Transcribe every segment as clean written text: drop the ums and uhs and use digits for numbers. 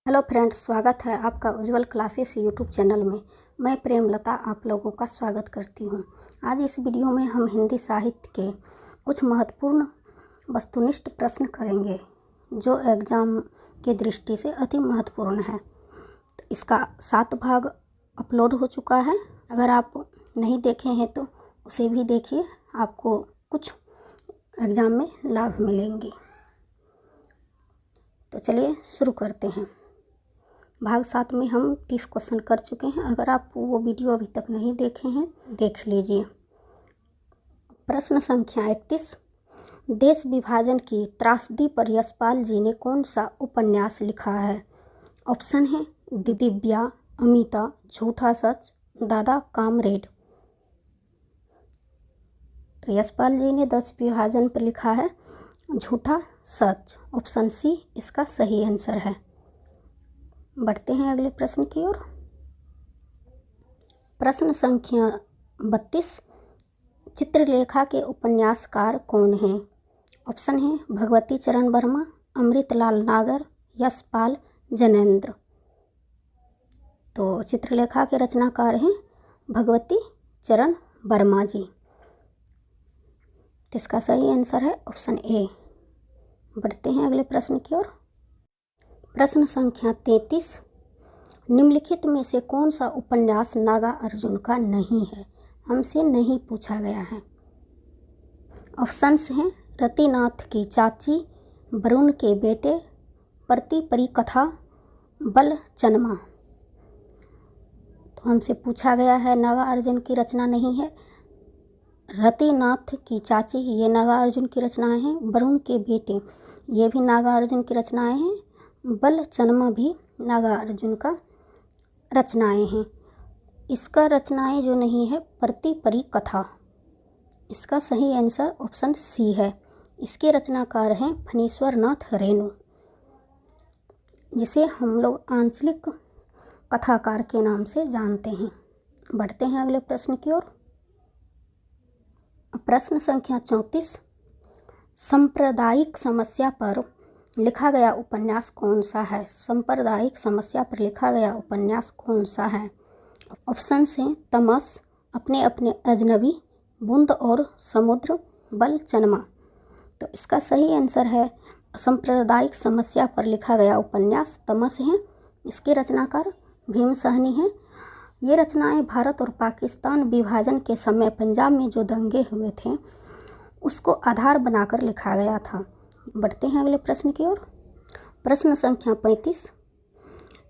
Hello friends, स्वागत है आपका उज्जवल क्लासेस यूट्यूब चैनल में। मैं प्रेमलता आप लोगों का स्वागत करती हूं। आज इस वीडियो में हम हिंदी साहित्य के कुछ महत्वपूर्ण वस्तुनिष्ठ प्रश्न करेंगे जो एग्ज़ाम के दृष्टि से अति महत्वपूर्ण है। तो इसका 7 भाग अपलोड हो चुका है। अगर आप नहीं देखे हैं तो उसे भी देखिए, आपको कुछ एग्ज़ाम में लाभ मिलेंगे। तो चलिए शुरू करते हैं। भाग 7 में हम 30 क्वेश्चन कर चुके हैं। अगर आप वो वीडियो अभी तक नहीं देखे हैं, देख लीजिए। प्रश्न संख्या 31, देश विभाजन की त्रासदी पर यशपाल जी ने कौन सा उपन्यास लिखा है? ऑप्शन है दिव्या, अमिता, झूठा सच, दादा कामरेड। तो यशपाल जी ने देश विभाजन पर लिखा है झूठा सच। ऑप्शन सी इसका सही आंसर है। बढ़ते हैं अगले प्रश्न की ओर। प्रश्न संख्या 32, चित्रलेखा के उपन्यासकार कौन हैं? ऑप्शन है भगवती चरण वर्मा, अमृतलाल नागर, यशपाल जैनेन्द्र। तो चित्रलेखा के रचनाकार हैं भगवती चरण वर्मा जी। इसका सही आंसर है ऑप्शन ए। बढ़ते हैं अगले प्रश्न की ओर। प्रश्न संख्या 33, निम्नलिखित में से कौन सा उपन्यास नागार्जुन का नहीं है? हमसे नहीं पूछा गया है। ऑप्शंस हैं रतिनाथ की चाची, वरुण के बेटे, प्रति परिकथा, बलचनमा। तो हमसे पूछा गया है नागार्जुन की रचना नहीं है। रतिनाथ की चाची ये नागार्जुन की रचनाएं हैं। वरुण के बेटे ये भी नागार्जुन की रचनाएं हैं। बलचनमा भी नागार्जुन का रचनाएं हैं। इसका रचनाएं जो नहीं है प्रति परिकथा। इसका सही आंसर ऑप्शन सी है। इसके रचनाकार हैं फणीश्वर नाथ रेणु, जिसे हम लोग आंचलिक कथाकार के नाम से जानते हैं। बढ़ते हैं अगले प्रश्न की ओर। प्रश्न संख्या 34, सांप्रदायिक समस्या पर लिखा गया उपन्यास कौन सा है? सांप्रदायिक समस्या पर लिखा गया उपन्यास कौन सा है? ऑप्शन हैं तमस, अपने अपने अजनबी, बूंद और समुद्र, बलचनमा। तो इसका सही आंसर है सांप्रदायिक समस्या पर लिखा गया उपन्यास तमस है। इसके रचनाकार भीम सहनी हैं। ये रचनाएं भारत और पाकिस्तान विभाजन के समय पंजाब में जो दंगे हुए थे उसको आधार बनाकर लिखा गया था। बढ़ते हैं अगले प्रश्न की ओर। प्रश्न संख्या 35,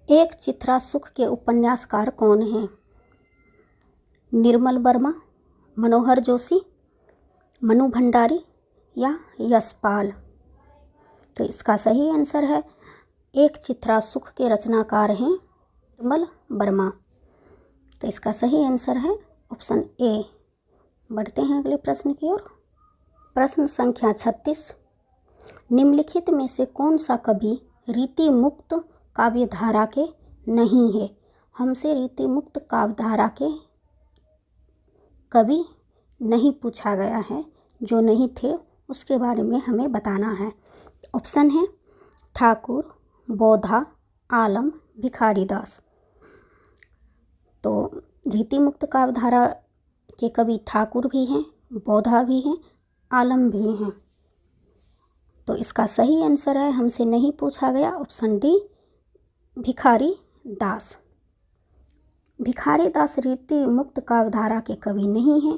एक चित्रा सुख के उपन्यासकार कौन हैं? निर्मल वर्मा, मनोहर जोशी, मनु भंडारी या यशपाल। तो इसका सही आंसर है एक चित्रा सुख के रचनाकार हैं निर्मल वर्मा। तो इसका सही आंसर है ऑप्शन ए। बढ़ते हैं अगले प्रश्न की ओर। प्रश्न संख्या 36, निम्नलिखित में से कौन सा कवि रीति मुक्त काव्यधारा के नहीं है? हमसे रीति मुक्त काव्यधारा के कवि नहीं पूछा गया है। जो नहीं थे उसके बारे में हमें बताना है। ऑप्शन है ठाकुर, बोधा, आलम, भिखारी दास। तो रीति मुक्त काव्यधारा के कवि ठाकुर भी हैं, बोधा भी हैं, आलम भी हैं। तो इसका सही आंसर है हमसे नहीं पूछा गया ऑप्शन डी, भिखारी दास। भिखारी दास रीति मुक्त काव्यधारा के कवि नहीं हैं।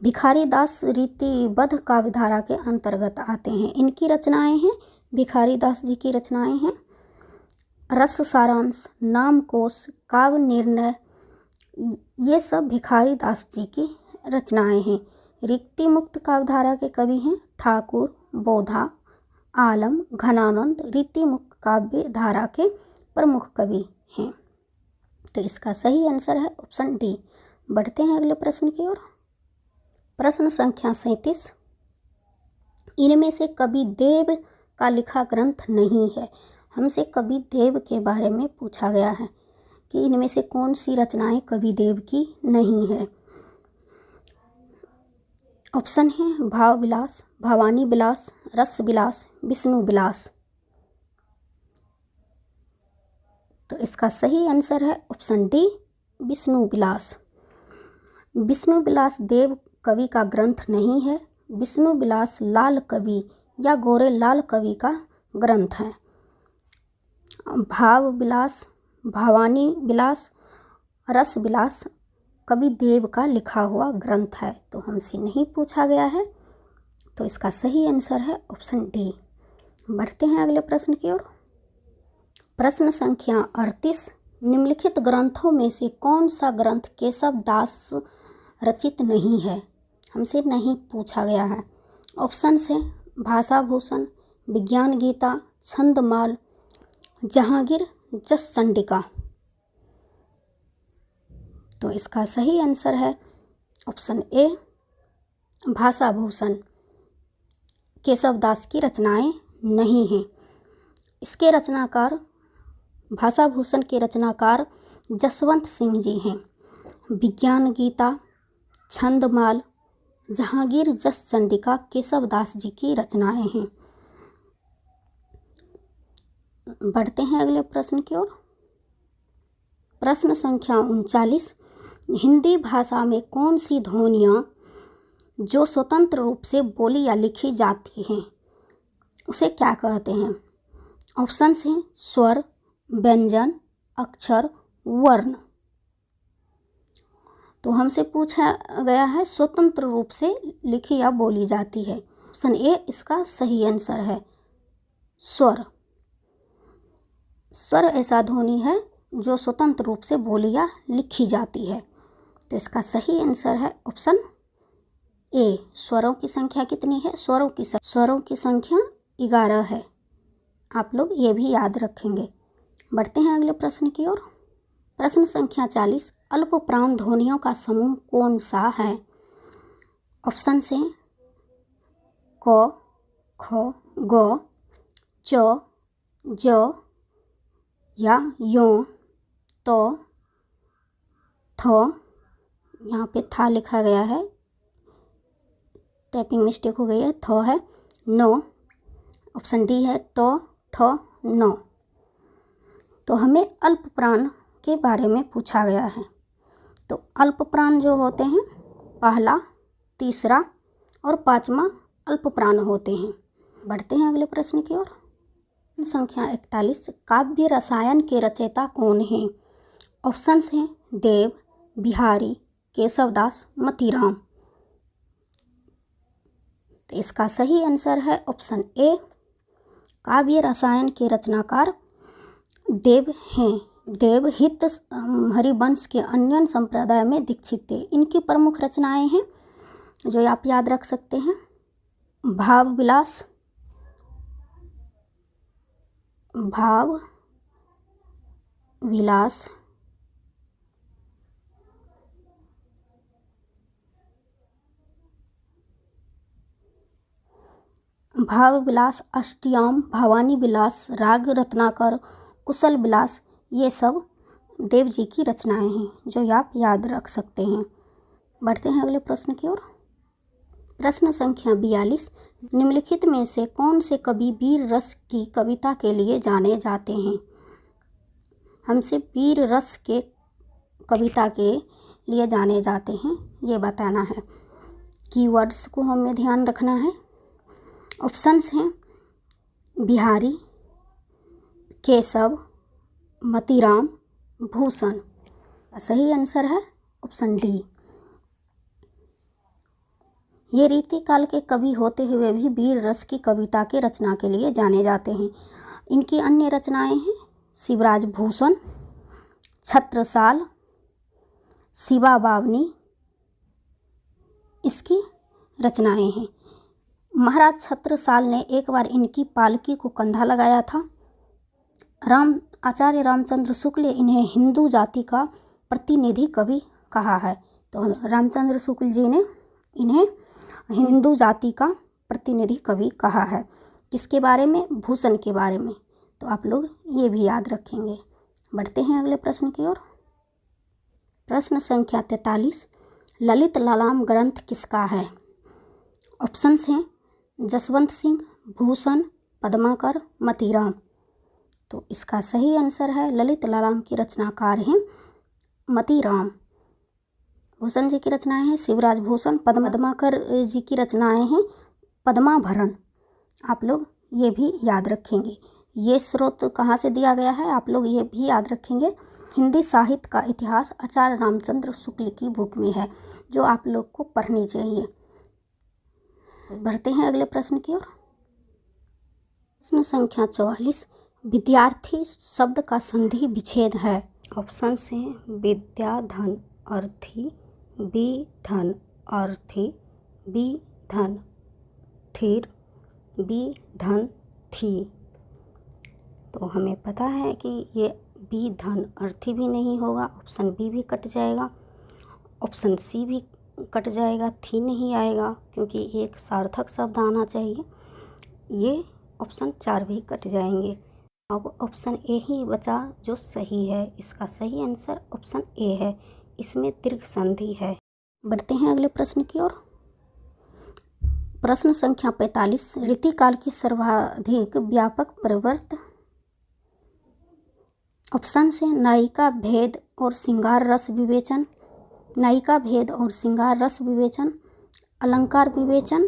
भिखारी दास रीतिबद्ध काव्यधारा के अंतर्गत आते हैं। इनकी रचनाएं हैं, भिखारी दास जी की रचनाएं हैं रस सारांश, नामकोश, काव्य निर्णय, ये सब भिखारी दास जी की रचनाएं हैं। रीति मुक्त काव्यधारा के कवि हैं ठाकुर, बोधा, आलम, घनानंद रीति मुक्त काव्य धारा के प्रमुख कवि हैं। तो इसका सही आंसर है ऑप्शन डी। बढ़ते हैं अगले प्रश्न की ओर। प्रश्न संख्या 37, इनमें से कवि देव का लिखा ग्रंथ नहीं है। हमसे कवि देव के बारे में पूछा गया है कि इनमें से कौन सी रचनाएं कवि देव की नहीं है। ऑप्शन है भाव विलास, भवानी विलास, रस विलास, विष्णु विलास। इसका सही आंसर है ऑप्शन डी, विष्णु विलास। विष्णु विलास देव कवि का ग्रंथ नहीं है। विष्णु विलास लाल कवि या गोरे लाल कवि का ग्रंथ है। भाव विलास, भवानी विलास, रस विलास कवि देव का लिखा हुआ ग्रंथ है, तो हमसे नहीं पूछा गया है, तो इसका सही आंसर है ऑप्शन डी। बढ़ते हैं अगले प्रश्न की ओर। प्रश्न संख्या 38, निम्नलिखित ग्रंथों में से कौन सा ग्रंथ केशव दास रचित नहीं है? हमसे नहीं पूछा गया है। ऑप्शन है भाषा भूषण, विज्ञान गीता, छंदमाल, जहांगीर, जस चंडिका। तो इसका सही आंसर है ऑप्शन ए, भाषा भूषण केशव दास की रचनाएं नहीं हैं। इसके रचनाकार, भाषा भूषण के रचनाकार जसवंत सिंह जी हैं। विज्ञान गीता, छंदमाल, जहांगीर, जस चंडिका केशव दास जी की रचनाएं हैं। बढ़ते हैं अगले प्रश्न की ओर। प्रश्न संख्या 39, हिंदी भाषा में कौन सी ध्वनियाँ जो स्वतंत्र रूप से बोली या लिखी जाती हैं उसे क्या कहते हैं? ऑप्शन हैं स्वर, व्यंजन, अक्षर, वर्ण। तो हमसे पूछा गया है स्वतंत्र रूप से लिखी या बोली जाती है। ऑप्शन ए इसका सही आंसर है, स्वर। स्वर ऐसा ध्वनि है जो स्वतंत्र रूप से बोली या लिखी जाती है, तो इसका सही आंसर है ऑप्शन ए। स्वरों की संख्या कितनी है? स्वरों की संख्या 11 है। आप लोग ये भी याद रखेंगे। बढ़ते हैं अगले प्रश्न की ओर। प्रश्न संख्या 40, अल्पप्राण ध्वनियों का समूह कौन सा है? ऑप्शन से क, ख, ग, च, ज या यो, तो, थ, यहाँ पे था लिखा गया है, टाइपिंग मिस्टेक हो गई है, थ है, नो। ऑप्शन डी है ट, ठ, नो। तो हमें अल्पप्राण के बारे में पूछा गया है। तो अल्पप्राण जो होते हैं, पहला, तीसरा और पांचवा अल्पप्राण होते हैं। बढ़ते हैं अगले प्रश्न की ओर। संख्या 41, काव्य रसायन के रचयिता कौन हैं? ऑप्शंस हैं देव, बिहारी, केशवदास, मतीराम। तो इसका सही आंसर है ऑप्शन ए, काव्य रसायन के रचनाकार देव हैं। देव हित हरिवंश के अन्य संप्रदाय में दीक्षित थे। इनकी प्रमुख रचनाएं हैं जो आप याद रख सकते हैं, भाव विलास, भाव विलास, अष्टयाम, भवानी विलास, राग रत्नाकर, कुशल विलास, ये सब देव जी की रचनाएं हैं जो आप याद रख सकते हैं। बढ़ते हैं अगले प्रश्न की ओर। प्रश्न संख्या 42, निम्नलिखित में से कौन से कवि वीर रस की कविता के लिए जाने जाते हैं? हमसे वीर रस के कविता के लिए जाने जाते हैं ये बताना है। कीवर्ड्स को हमें ध्यान रखना है। ऑप्शंस हैं बिहारी, केशव, मतीराम, भूषण। सही आंसर है ऑप्शन डी। ये रीतिकाल के कवि होते हुए भी वीर रस की कविता के रचना के लिए जाने जाते हैं। इनकी अन्य रचनाएं हैं शिवराज भूषण, छत्रसाल, शिवा बावनी, इसकी रचनाएं हैं। महाराज छत्रसाल ने एक बार इनकी पालकी को कंधा लगाया था। आचार्य रामचंद्र शुक्ल ने इन्हें हिंदू जाति का प्रतिनिधि कवि कहा है। तो हम रामचंद्र शुक्ल जी ने इन्हें हिंदू जाति का प्रतिनिधि कवि कहा है। किसके बारे में? भूषण के बारे में। तो आप लोग ये भी याद रखेंगे। बढ़ते हैं अगले प्रश्न की ओर। प्रश्न संख्या 43, ललित लालाम ग्रंथ किसका है? ऑप्शंस हैं जसवंत सिंह, भूषण, पद्माकर, मतीराम। तो इसका सही आंसर है ललित लालाम की रचनाकार हैं मतीराम। भूषण जी की रचनाएं हैं शिवराज भूषण। पद्माकर जी की रचनाएं हैं पद्माभरण। आप लोग ये भी याद रखेंगे। ये स्रोत कहाँ से दिया गया है आप लोग ये भी याद रखेंगे। हिंदी साहित्य का इतिहास आचार्य रामचंद्र शुक्ल की बुक में है, जो आप लोग को पढ़नी चाहिए। बढ़ते हैं अगले प्रश्न की ओर। प्रश्न संख्या 44। विद्यार्थी शब्द का संधि विच्छेद है। ऑप्शन से विद्या धन अर्थी, बी धन अर्थी, बी धन थीर, बी धन थी। तो हमें पता है कि ये बी धन अर्थी भी नहीं होगा, ऑप्शन बी भी कट जाएगा, ऑप्शन सी भी कट जाएगा, थी नहीं आएगा क्योंकि एक सार्थक शब्द आना चाहिए। ये ऑप्शन 4 भी कट जाएंगे। अब ऑप्शन ए ही बचा जो सही है। इसका सही आंसर ऑप्शन ए है, इसमें दीर्घ संधि है। बढ़ते हैं अगले प्रश्न की ओर। प्रश्न संख्या 45। रीतिकाल की सर्वाधिक व्यापक परिवर्त। ऑप्शन से नायिका भेद और श्रृंगार रस विवेचन, नायिका भेद और श्रृंगार रस विवेचन, अलंकार विवेचन,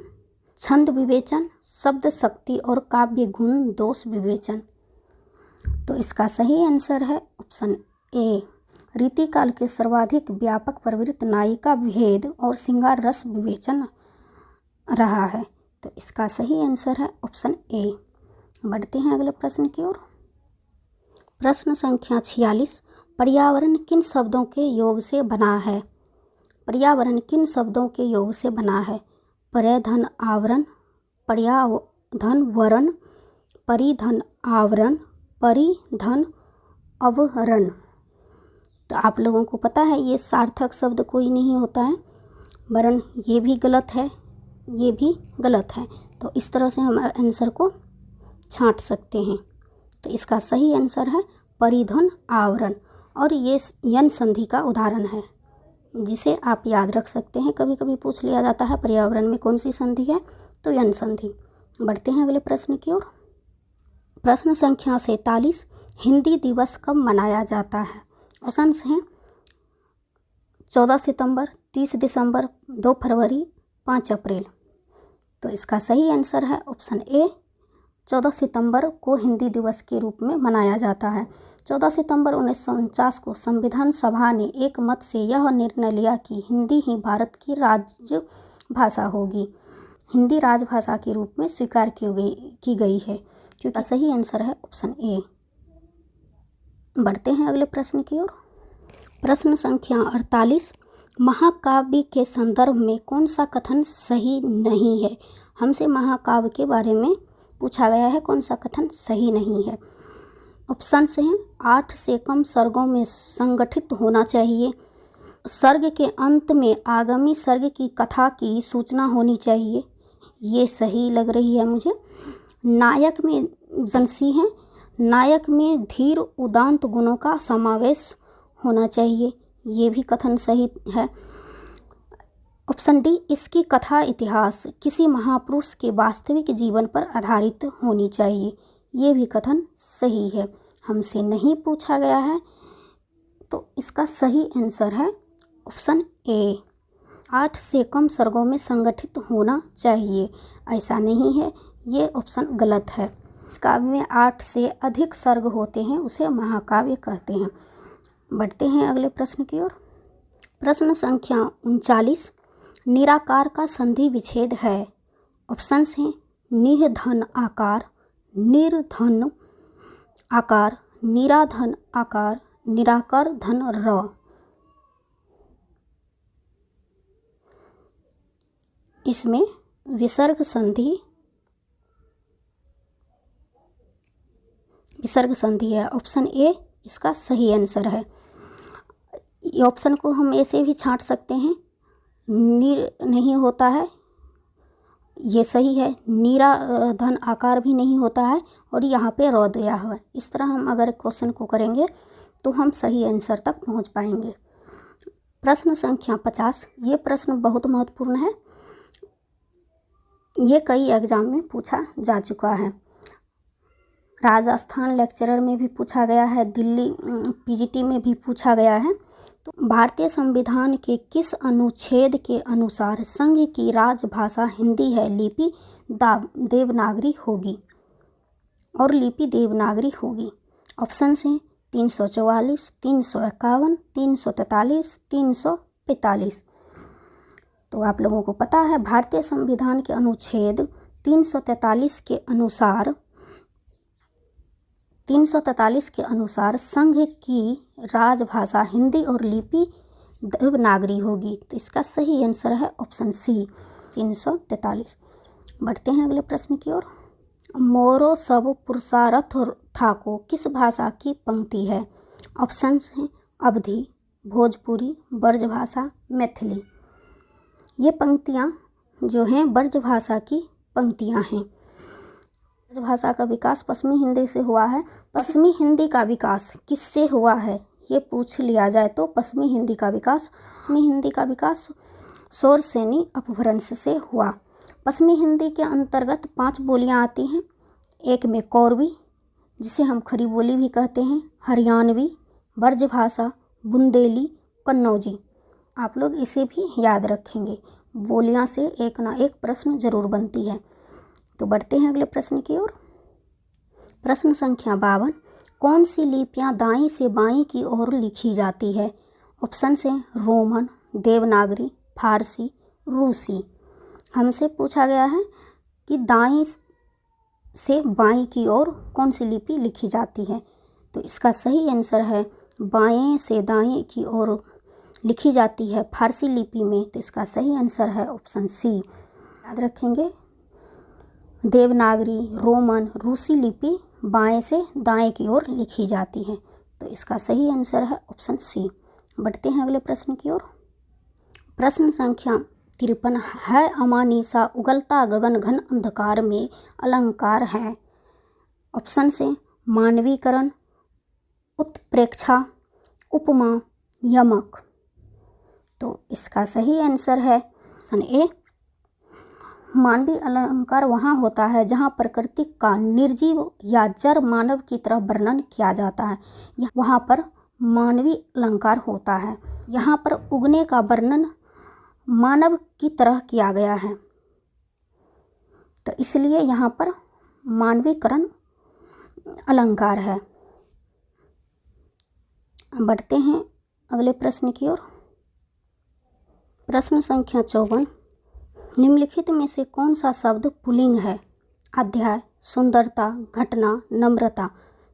छंद विवेचन, शब्द शक्ति और काव्य गुण दोष विवेचन। तो इसका सही आंसर है ऑप्शन ए। रीतिकाल के सर्वाधिक व्यापक प्रवृत्त नायिका भेद और श्रृंगार रस विवेचन रहा है। तो इसका सही आंसर है ऑप्शन ए। बढ़ते हैं अगले प्रश्न की ओर। प्रश्न संख्या 46। पर्यावरण किन शब्दों के योग से बना है। पर्यावरण किन शब्दों के योग से बना है। पर्याधन आवरण, पर्याधन वरण, परिधन आवरण, परिधन अवरण। तो आप लोगों को पता है ये सार्थक शब्द कोई नहीं होता है, वरण ये भी गलत है, ये भी गलत है। तो इस तरह से हम आंसर को छांट सकते हैं। तो इसका सही आंसर है परिधन आवरण, और ये यन संधि का उदाहरण है जिसे आप याद रख सकते हैं। कभी कभी पूछ लिया जाता है पर्यावरण में कौन सी संधि है, तो यन संधि। बढ़ते हैं अगले प्रश्न की ओर। प्रश्न संख्या 47। हिंदी दिवस कब मनाया जाता है। ऑप्शन हैं 14 सितंबर, 30 दिसंबर, 2 फरवरी, 5 अप्रैल। तो इसका सही आंसर है ऑप्शन ए। 14 सितंबर को हिंदी दिवस के रूप में मनाया जाता है। 14 सितंबर 1949 को संविधान सभा ने एक मत से यह निर्णय लिया कि हिंदी ही भारत की राज्य भाषा होगी। हिंदी राजभाषा के रूप में स्वीकार की गई है, क्योंकि सही आंसर है ऑप्शन ए। बढ़ते हैं अगले प्रश्न की ओर। प्रश्न संख्या 48। महाकाव्य के संदर्भ में कौन सा कथन सही नहीं है। हमसे महाकाव्य के बारे में पूछा गया है, कौन सा कथन सही नहीं है। ऑप्शन से हैं 8 से कम सर्गों में संगठित होना चाहिए, सर्ग के अंत में आगामी सर्ग की कथा की सूचना होनी चाहिए, ये सही लग रही है मुझे। नायक में जनसी हैं, नायक में धीर उदांत गुणों का समावेश होना चाहिए, ये भी कथन सही है। ऑप्शन डी, इसकी कथा इतिहास किसी महापुरुष के वास्तविक जीवन पर आधारित होनी चाहिए, ये भी कथन सही है। हमसे नहीं पूछा गया है, तो इसका सही आंसर है ऑप्शन ए। 8 से कम सर्गों में संगठित होना चाहिए, ऐसा नहीं है, ये ऑप्शन गलत है। इस काव्य में 8 से अधिक सर्ग होते हैं, उसे महाकाव्य कहते हैं। बढ़ते हैं अगले प्रश्न की ओर। प्रश्न संख्या 39। निराकार का संधि विच्छेद है। ऑप्शंस हैं निधन आकार, निर्धन आकार, निराधन आकार, निराकर धन र। इसमें विसर्ग संधि है। ऑप्शन ए इसका सही आंसर है। ये ऑप्शन को हम ऐसे भी छांट सकते हैं, नहीं होता है, ये सही है। निराधन आकार भी नहीं होता है, और यहाँ पे र दिया हुआ है। इस तरह हम अगर क्वेश्चन को करेंगे तो हम सही आंसर तक पहुँच पाएंगे। प्रश्न संख्या 50। ये प्रश्न बहुत महत्वपूर्ण है, ये कई एग्जाम में पूछा जा चुका है। राजस्थान लेक्चरर में भी पूछा गया है, दिल्ली पीजीटी में भी पूछा गया है। तो भारतीय संविधान के किस अनुच्छेद के अनुसार संघ की राजभाषा हिंदी है, लिपि देवनागरी होगी और लिपि देवनागरी होगी? ऑप्शन हैं 344, 351, 343, 345। तो आप लोगों को पता है भारतीय संविधान के अनुच्छेद 343 के अनुसार संघ की राजभाषा हिंदी और लिपि देवनागरी होगी। तो इसका सही आंसर है ऑप्शन सी 343। बढ़ते हैं अगले प्रश्न की ओर। मोरो सब पुरुषार्थ थाको किस भाषा की पंक्ति है? ऑप्शंस हैं अवधी, भोजपुरी, ब्रजभाषा, मैथिली। ये पंक्तियाँ जो हैं ब्रजभाषा की पंक्तियाँ हैं। ब्रजभाषा का विकास पश्चिमी हिंदी से हुआ है। पश्चिमी हिंदी का विकास किससे हुआ है ये पूछ लिया जाए तो पश्चिमी हिंदी का विकास शौरसेनी अपभ्रंश से हुआ। पश्चिमी हिंदी के अंतर्गत 5 बोलियां आती हैं। एक में कौरवी, जिसे हम खड़ी बोली भी कहते हैं, हरियाणवी, ब्रजभाषा, बुंदेली, कन्नौजी। आप लोग इसे भी याद रखेंगे, बोलियां से एक ना एक प्रश्न जरूर बनती है। तो बढ़ते हैं अगले प्रश्न की ओर। प्रश्न संख्या 52। कौन सी लिपियां दाईं से बाईं की ओर लिखी जाती है? ऑप्शन हैं रोमन, देवनागरी, फारसी, रूसी। हमसे पूछा गया है कि दाईं से बाईं की ओर कौन सी लिपि लिखी जाती है। तो इसका सही आंसर है बाएं से दाएं की ओर लिखी जाती है फारसी लिपि में। तो इसका सही आंसर है ऑप्शन सी। याद रखेंगे, देवनागरी, रोमन, रूसी लिपि बाएं से दाएं की ओर लिखी जाती है। तो इसका सही आंसर है ऑप्शन सी। बढ़ते हैं अगले प्रश्न की ओर। प्रश्न संख्या 53 है अमानिसा उगलता गगन घन अंधकार में अलंकार है। ऑप्शन से मानवीकरण, उत्प्रेक्षा, उपमा, यमक। तो इसका सही आंसर है ऑप्शन ए। मानवीय अलंकार वहाँ होता है जहाँ प्रकृति का निर्जीव या जड़ मानव की तरह वर्णन किया जाता है, वहाँ पर मानवीय अलंकार होता है। यहाँ पर उगने का वर्णन मानव की तरह किया गया है, तो इसलिए यहाँ पर मानवीकरण अलंकार है। बढ़ते हैं अगले प्रश्न की ओर। प्रश्न संख्या 54। निम्नलिखित में से कौन सा शब्द पुल्लिंग है? अध्याय, सुंदरता, घटना, नम्रता।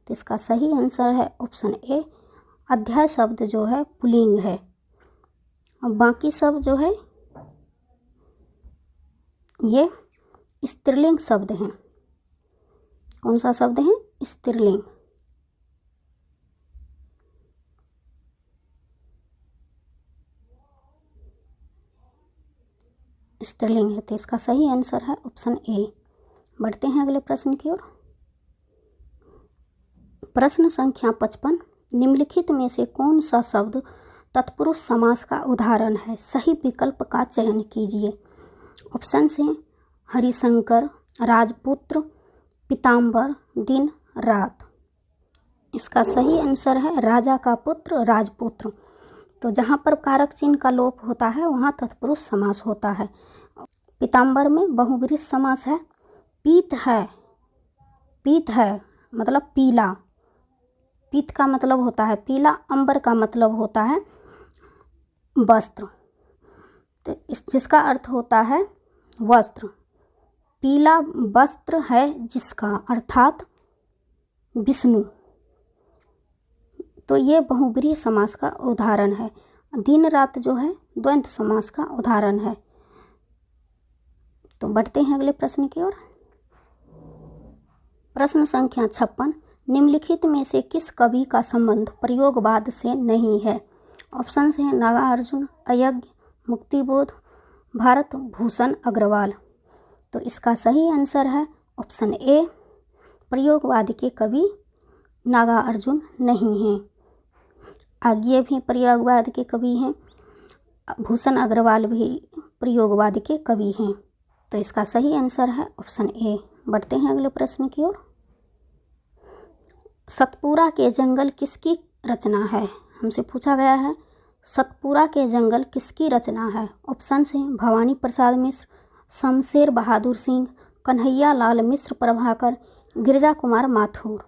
तो इसका सही आंसर है ऑप्शन ए। अध्याय शब्द जो है पुल्लिंग है और बाकी सब जो है ये स्त्रीलिंग शब्द हैं। कौन सा शब्द है? स्त्रीलिंग। स्त्रीलिंग है, तो इसका सही आंसर है ऑप्शन ए। बढ़ते हैं अगले प्रश्न की ओर। प्रश्न संख्या 55। निम्नलिखित में से कौन सा शब्द तत्पुरुष समास का उदाहरण है? सही विकल्प का चयन कीजिए। ऑप्शन हैं हरिशंकर, राजपुत्र, पीताम्बर, दिन, रात। इसका सही आंसर है राजा का पुत्र, राजपुत्र। तो जहाँ पर कारक चिन्ह का लोप होता है वहाँ तत्पुरुष समास होता है। पीताम्बर में बहुब्रीहि समास है। पीत है मतलब पीला। पीत का मतलब होता है पीला, अंबर का मतलब होता है वस्त्र। तो जिसका अर्थ होता है वस्त्र। पीला वस्त्र है जिसका, अर्थात विष्णु। तो ये बहुब्रीहि समास का उदाहरण है। दिन रात जो है द्वंद्व समास का उदाहरण है। तो बढ़ते हैं अगले प्रश्न की ओर। प्रश्न संख्या 56। निम्नलिखित में से किस कवि का संबंध प्रयोगवाद से नहीं है? ऑप्शन हैं नागार्जुन, अयज्ञ, मुक्तिबोध, भारत भूषण अग्रवाल। तो इसका सही आंसर है ऑप्शन ए। प्रयोगवाद के कवि नागार्जुन नहीं हैं। आज्ञे भी प्रयोगवाद के कवि हैं, भूषण अग्रवाल भी प्रयोगवाद के कवि हैं। तो इसका सही आंसर है ऑप्शन ए। बढ़ते हैं अगले प्रश्न की ओर। सतपुरा के जंगल किसकी रचना है? हमसे पूछा गया है सतपुरा के जंगल किसकी रचना है? ऑप्शन है भवानी प्रसाद मिश्र, शमशेर बहादुर सिंह, कन्हैया लाल मिश्र प्रभाकर, गिरजा कुमार माथुर।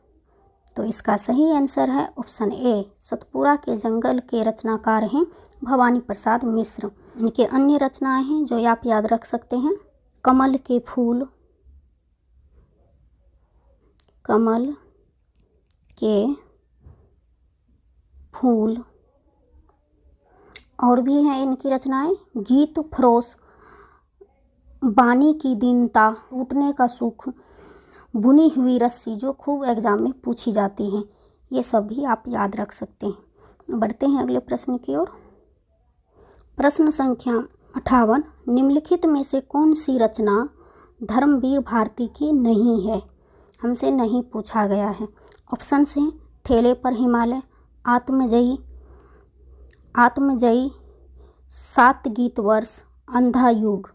तो इसका सही आंसर है ऑप्शन ए, सतपुरा के जंगल के रचनाकार हैं भवानी प्रसाद मिश्र। इनके अन्य रचनाएं हैं जो आप याद रख सकते हैं, कमल के फूल, कमल के फूल, और भी हैं इनकी रचनाएं, गीत फरोश, बानी की दीनता, टूटने का सुख, बुनी हुई रस्सी, जो खूब एग्जाम में पूछी जाती हैं। ये सब भी आप याद रख सकते हैं। बढ़ते हैं अगले प्रश्न की ओर। प्रश्न संख्या 58, निम्नलिखित में से कौन सी रचना धर्मवीर भारती की नहीं है? हमसे नहीं पूछा गया है। ऑप्शन हैं ठेले पर हिमालय, आत्मजयी, आत्मजयी, 7 गीत वर्ष, अंधा युग।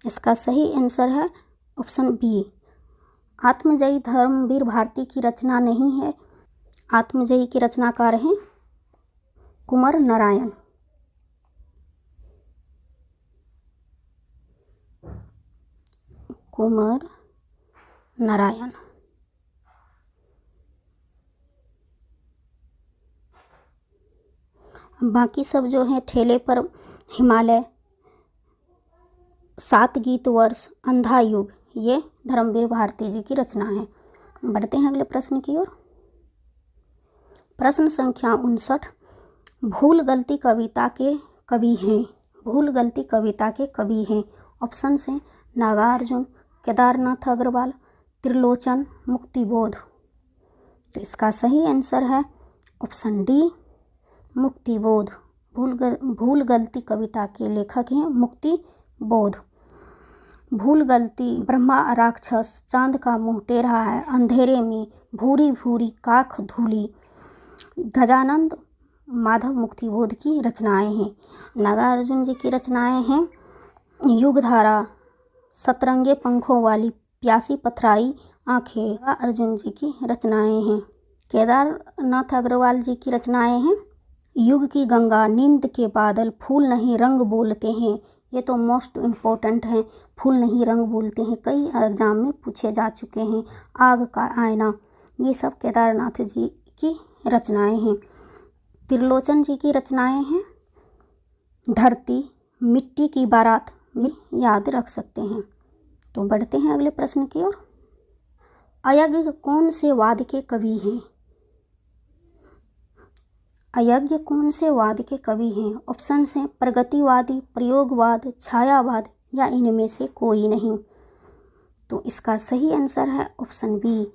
इसका सही आंसर है ऑप्शन बी, आत्मजयी धर्मवीर भारती की रचना नहीं है। आत्मजयी के रचनाकार हैं कुंवर नारायण। कुंवर नारायण। बाकी सब जो है ठेले पर हिमालय, 7 गीत वर्ष, अंधा युग, ये धर्मवीर भारती जी की रचना है। बढ़ते हैं अगले प्रश्न की ओर। प्रश्न संख्या 59, भूल गलती कविता के कवि हैं? भूल गलती कविता के कवि हैं। ऑप्शन हैं नागार्जुन, केदारनाथ अग्रवाल, त्रिलोचन, मुक्तिबोध। तो इसका सही आंसर है ऑप्शन डी, मुक्तिबोध। भूल गलती कविता के लेखक हैं मुक्तिबोध। भूल गलती, ब्रह्मा राक्षस, चांद का मुंह टेढ़ा है, अंधेरे में, भूरी भूरी काख धूली, गजानंद माधव मुक्तिबोध की रचनाएं हैं। नागार्जुन जी की रचनाएं हैं युगधारा, सतरंगे पंखों वाली, प्यासी पथराई आंखें, अर्जुन जी की रचनाएं हैं। केदारनाथ अग्रवाल जी की रचनाएं हैं युग की गंगा, नींद के बादल, फूल नहीं रंग बोलते हैं। ये तो मोस्ट इम्पोर्टेंट हैं, फूल नहीं रंग बोलते हैं, कई एग्जाम में पूछे जा चुके हैं। आग का आईना, ये सब केदारनाथ जी की रचनाएं हैं। त्रिलोचन जी की रचनाएं हैं धरती, मिट्टी की बारात, भी याद रख सकते हैं। तो बढ़ते हैं अगले प्रश्न की ओर। अयज्ञ कौन से वाद के कवि हैं? अयज्ञ कौन से वाद के कवि हैं? ऑप्शन हैं प्रगतिवादी, प्रयोगवाद, छायावाद, या इनमें से कोई नहीं। तो इसका सही आंसर है ऑप्शन बी,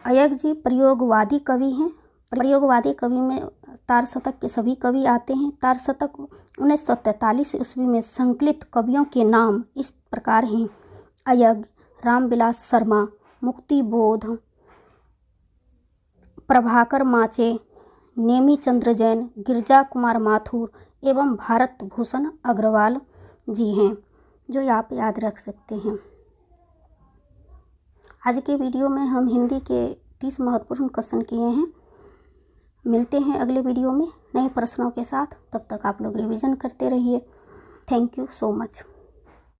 अयज्ञ जी प्रयोगवादी कवि हैं। प्रयोगवादी कवि में तार शतक के सभी कवि आते हैं। तार शतक 1943 ईस्वी में संकलित कवियों के नाम इस प्रकार हैं: अयज्ञ, रामविलास शर्मा, मुक्तिबोध, प्रभाकर माचे, नेमी चंद्र जैन, गिरजा कुमार माथुर एवं भारत भूषण अग्रवाल जी हैं, जो आप याद रख सकते हैं। आज के वीडियो में हम हिंदी के 30 महत्वपूर्ण क्वेश्चन किए हैं। मिलते हैं अगले वीडियो में नए प्रश्नों के साथ। तब तक आप लोग रिवीजन करते रहिए। Thank you so much.